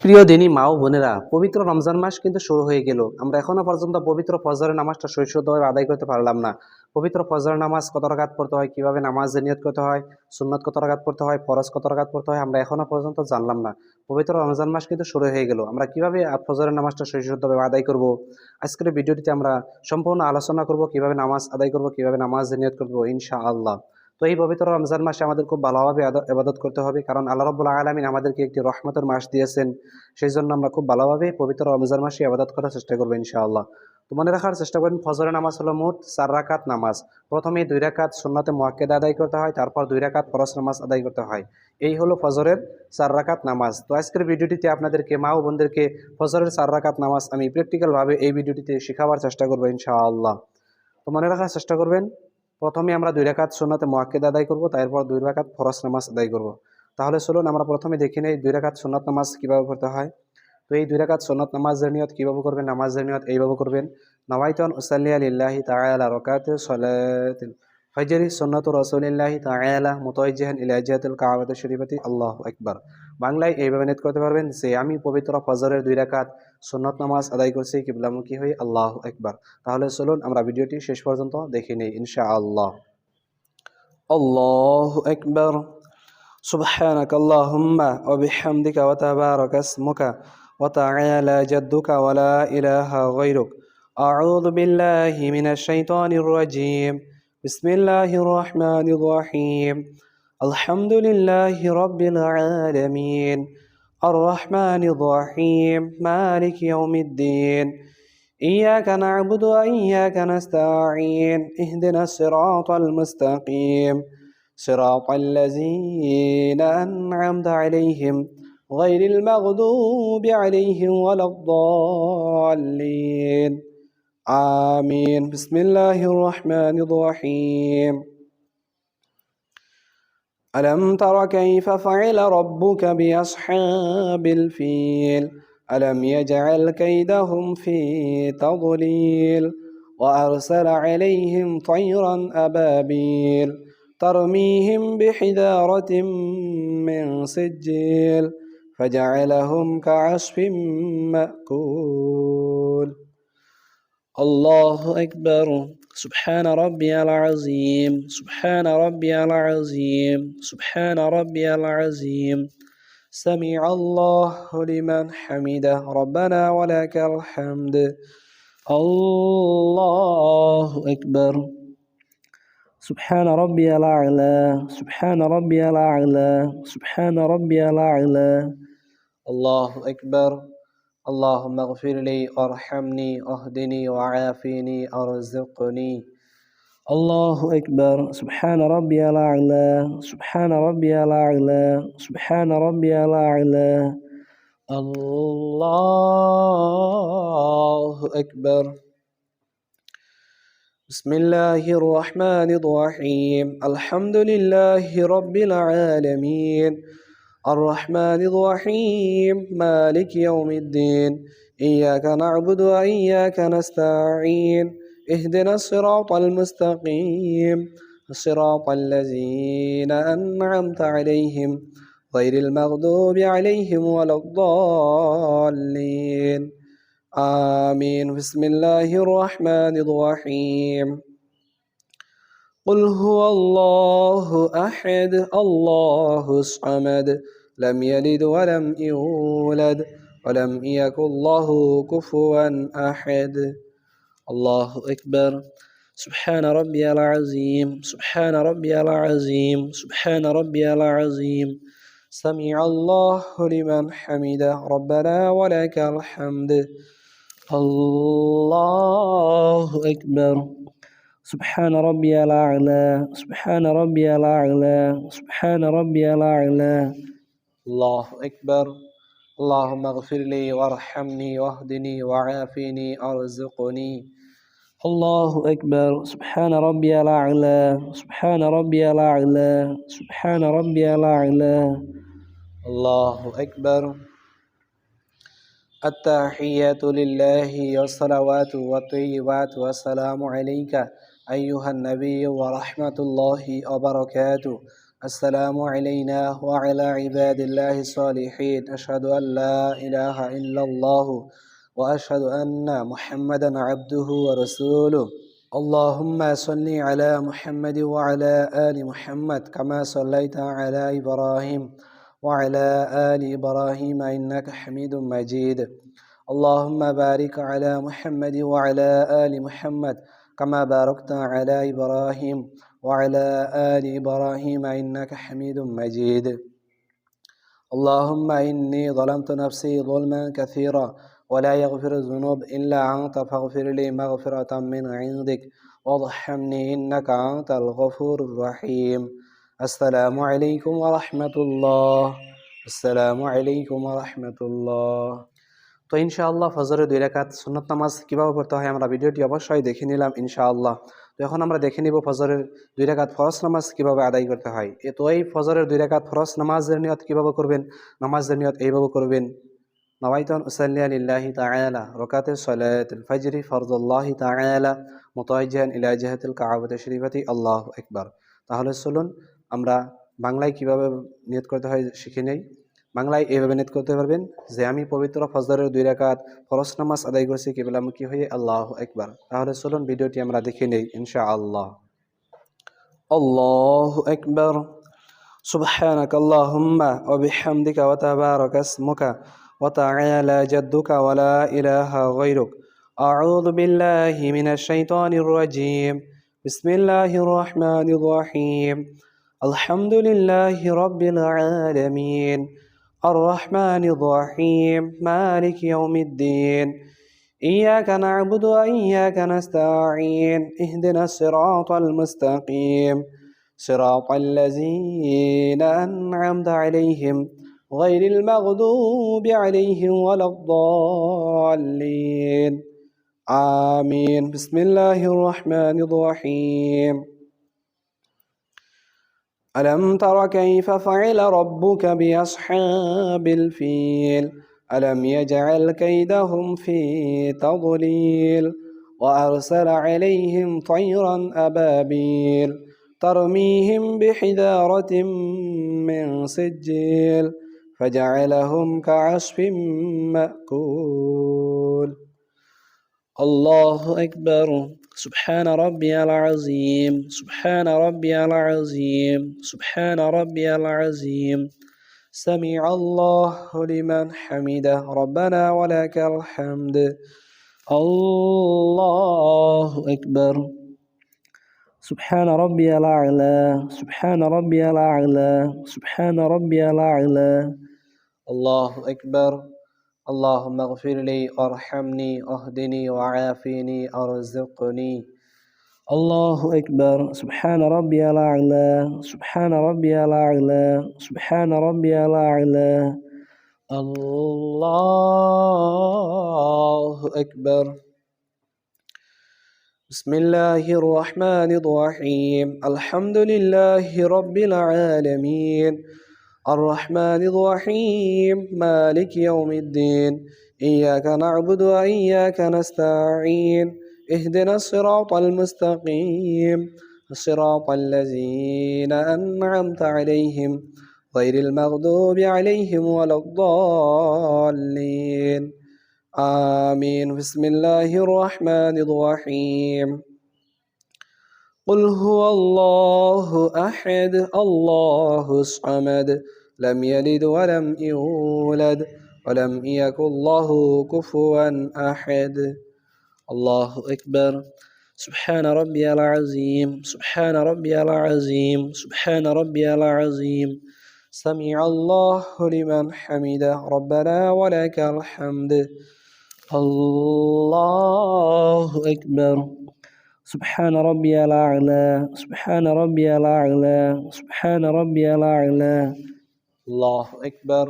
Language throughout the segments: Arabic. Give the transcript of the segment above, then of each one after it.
প্রিয় দিনী মা ও বোনেরা, পবিত্র রমজান মাস কিন্তু শুরু হয়ে গেল। আমরা এখনো পর্যন্ত পবিত্র ফজরের নামাজটা সুষ্ঠুভাবে আদায় করতে পারলাম না। পবিত্র ফজরের নামাজ কত রাকাত পড়তে হয়, কিভাবে নামাজের নিয়ত করতে হয়, সুন্নত কত রাকাত পড়তে হয়, ফরজ কত রাকাত পড়তে হয়, আমরা এখনো পর্যন্ত জানলাম না। পবিত্র রমজান মাস কিন্তু শুরু হয়ে গেল। আমরা কিভাবে ফজরের নামাজটা সুষ্ঠুভাবে আদায় করব, আজকের ভিডিওটিতে আমরা সম্পূর্ণ আলোচনা করব, কিভাবে নামাজ আদায় করব, কিভাবে নামাজের নিয়ত করব ইনশাআল্লাহ। তো এই পবিত্র রমজান মাসে আমাদের খুব ভালোভাবে ইবাদত করতে হবে, কারণ আল্লাহ রাব্বুল আলামিন আমাদেরকে একটি রহমতের মাস দিয়েছেন। সেই জন্য আমরা খুব ভালোভাবে পবিত্র রমজান মাসে ইবাদত করার চেষ্টা করবো ইনশাআল্লাহ। তো মনে রাখার চেষ্টা করবেন, ফজরের নামাজ হলো মোট 4 রাকাত নামাজ। প্রথমে 2 রাকাত সুন্নতে মুআক্কাদা আদায় করতে হয়, তারপর 2 রাকাত ফরজ নামাজ আদায় করতে হয়। এই হলো ফজরের 4 রাকাত নামাজ। তো আজকের ভিডিওটিতে আপনাদেরকে মা ও বোনদেরকে ফজরের 4 রাকাত নামাজ আমি প্র্যাকটিক্যালভাবে এই ভিডিওটিতে শেখাবার চেষ্টা করবো ইনশাআল্লাহ। তো মনে রাখার চেষ্টা করবেন, প্রথমে আমরা 2 রাকাত সুন্নতে মুআক্কাদা আদায় করব, তারপর 2 রাকাত ফরজ নামাজ আদায় করব। তাহলে চলুন আমরা প্রথমে দেখে নেই 2 রাকাত সুন্নত নামাজ কিভাবে পড়তে হয়। তো এই 2 রাকাত সুন্নত নামাজের নিয়ত কিভাবে করবেন? নামাজের নিয়ত এইভাবে করবেন, নাওয়াইতু আন উসাল্লিয়া লিল্লাহি তাআলা রাকাতাই সালাতিল ফজরি সুন্নাতু রাসূলিল্লাহি তাআলা মুতাওয়াজ্জিহান ইলা জিহাতিল কাবাতি শরীফাতি আল্লাহু আকবার। বাংলায় এইভাবে নিয়ত করতে পারবেন যে আমি পবিত্র ফজরের 2 রাকাত সুন্নত নামাজ আদায় করছি কিবলামুখী হয়ে, আল্লাহু আকবার। তাহলে চলুন আমরা ভিডিওটি শেষ পর্যন্ত দেখে নেই ইনশাআল্লাহ। আল্লাহু আকবার। سبحانك اللهم وبحمدك وتبارك اسمك وتعالى جدك ولا إله غيرك. أعوذ بالله من الشيطان الرجيم. بسم الله الرحمن الرحيم. الحمد لله رب العالمين الرحمن الرحيم مالك يوم الدين. إياك نعبد وإياك نستعين اهدنا الصراط المستقيم صراط الذين أنعمت عليهم غير المغضوب عليهم ولا الضالين آمين. بسم الله الرحمن الرحيم. ألم تر كيف فعل ربك بأصحاب الفيل ألم يجعل كيدهم في تضليل وأرسل عليهم طيرا أبابيل ترميهم بحجارة من سجيل فجعلهم كعصف مأكول. الله أكبر. سبحان ربي العظيم سبحان ربي العظيم سبحان ربي العظيم. سمع الله لمن حمده ربنا ولك الحمد. الله أكبر. سبحان ربي الأعلى سبحان ربي الأعلى سبحان ربي الأعلى. الله أكبر. اللهم اغفر لي وارحمني واهدني وعافني ارزقني. الله أكبر. سبحان ربي الأعلى سبحان ربي الأعلى سبحان ربي الأعلى. الله أكبر. بسم الله الرحمن الرحيم. الحمد لله رب العالمين الرحمن الرحيم مالك يوم الدين. إياك نعبد وإياك نستعين اهدنا الصراط المستقيم صراط الذين أنعمت عليهم غير المغضوب عليهم ولا الضالين آمين. بسم الله الرحمن الرحيم. قل هو الله أحد الله الصمد لم يلد ولم يولد ولم يكن له كفوا أحد. الله أكبر. سبحان ربي العظيم سبحان ربي العظيم سبحان ربي العظيم. سمع الله لمن حمده ربنا ولك الحمد. الله أكبر. سبحان ربي الأعلى سبحان ربي الأعلى سبحان ربي الأعلى. الله أكبر. اللهم اغفر لي وارحمني واهدني وعافني ارزقني. الله أكبر. سبحان ربي الأعلى سبحان ربي الأعلى سبحان ربي الأعلى. الله أكبر. التحيات لله والصلوات والطيبات والسلام عليك أيها النبي ورحمة الله وبركاته. السلام علينا وعلى عباد الله الصالحين أشهد أن لا إله إلا الله وأشهد أن محمدا عبده ورسوله اللهم صل على محمد وعلى آل محمد كما صليت على إبراهيم وعلى آل إبراهيم إنك حميد مجيد اللهم بارك على محمد وعلى آل محمد كما باركت على إبراهيم وعلى آل إبراهيم إنك حميد مجيد اللهم إني ظلمت نفسي ظلما كثيرا ولا يغفر الذنوب إلا أنت فاغفر لي مغفرة من عندك وارحمني إنك أنت الغفور الرحيم السلام عليكم ورحمة الله السلام عليكم ورحمة الله তো ইনশাআল্লাহ ফজরের 2 রাকাত সুন্নত নামাজ কিভাবে পড়তে হয় আমরা ভিডিওটি অবশ্যই দেখে নিলাম ইনশাআল্লাহ। তো এখন আমরা দেখে নিব ফজরের 2 রাকাত ফরজ নামাজ কিভাবে আদায় করতে হয়। তো এই ফজরের 2 রাকাত ফরজ নামাজের নিয়ত কিভাবে করবেন? নামাজের নিয়ত এইভাবে করবেন, نويت أن أصلي لله تعالى ركعة صلاة الفجر فرض الله تعالى متوجها إلى جهة الكعبة الشريفة الله أكبر। তাহলে চলুন আমরা বাংলায় কিভাবে নিয়ত করতে হয় শিখে নেই। বাংলায় এইভাবে নিয়ত করতে পারবেন যে আমি পবিত্র ফজরের 2 রাকাত ফরজ নামাজ আদায় করছি কিবলামুখী হয়ে আল্লাহু আকবার। তাহলে চলুন ভিডিওটি আমরা দেখে নেই ইনশাআল্লাহ। আল্লাহু আকবার সুবহানাক আল্লাহুম্মা ওয়া বিহামদিকা ওয়া তাবারাকা ইসমুকা وتعالى جدك ولا إله غيرك أعوذ بالله من الشيطان الرجيم بسم الله الرحمن الرحيم الحمد لله رب العالمين الرحمن الرحيم مالك يوم الدين إياك نعبد وإياك نستعين اهدنا الصراط المستقيم صراط الذين أنعمت عليهم غير المغضوب عليهم ولا الضالين آمين بسم الله الرحمن الرحيم ألم تر كيف فعل ربك بأصحاب الفيل ألم يجعل كيدهم في تضليل وأرسل عليهم طيرا أبابيل ترميهم بحجارة من سجيل فجعلهم كعصف مأكول الله أكبر سبحان ربي العظيم سبحان ربي العظيم سبحان ربي العظيم سمع الله لمن حمده ربنا ولك الحمد الله أكبر سبحان ربي الأعلى سبحان ربي الأعلى سبحان ربي الأعلى الله أكبر اللهم اغفر لي وارحمني واهدني وعافني ارزقني الله أكبر سبحان ربي الأعلى سبحان ربي الأعلى سبحان ربي الأعلى الله أكبر بسم الله الرحمن الرحيم الحمد لله رب العالمين الرحمن الرحيم مالك يوم الدين إياك نعبد وإياك نستعين اهدنا الصراط المستقيم صراط الذين أنعمت عليهم غير المغضوب عليهم ولا الضالين آمين بسم الله الرحمن الرحيم قل هو الله أحد الله الصمد لم يلد ولم يولد ولم يكن له كفوا أحد الله أكبر سبحان ربي العظيم سبحان ربي العظيم سبحان ربي العظيم سمع الله لمن حمده ربنا ولك الحمد الله أكبر سبحان ربي الأعلى سبحان ربي الأعلى سبحان ربي الأعلى الله أكبر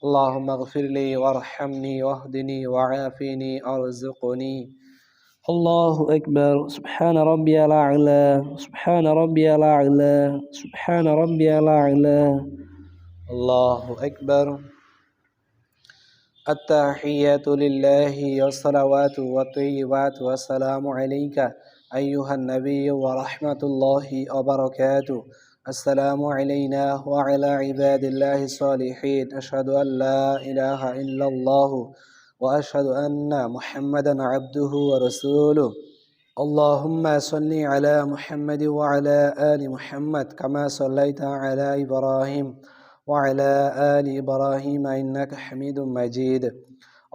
اللهم اغفر لي وارحمني واهدني وعافني ارزقني الله أكبر سبحان ربي الأعلى سبحان ربي الأعلى سبحان ربي الأعلى الله أكبر التحيات لله والصلوات والطيبات والسلام عليك أيها النبي ورحمة الله وبركاته السلام علينا وعلى عباد الله الصالحين أشهد أن لا إله إلا الله وأشهد أن محمدا عبده ورسوله اللهم صل على محمد وعلى آل محمد كما صليت على إبراهيم وعلى آل إبراهيم إنك حميد مجيد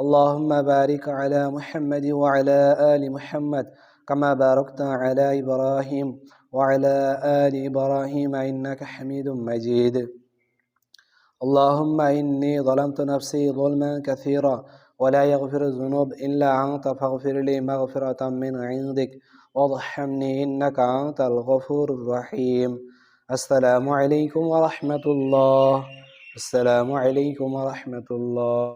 اللهم بارك على محمد وعلى آل محمد كما باركت على إبراهيم وعلى آل إبراهيم إنك حميد مجيد اللهم إني ظلمت نفسي ظلما كثيرا ولا يغفر الذنوب إلا أنت فاغفر لي مغفرة من عندك وارحمني إنك أنت الغفور الرحيم السلام عليكم ورحمة الله السلام عليكم ورحمة الله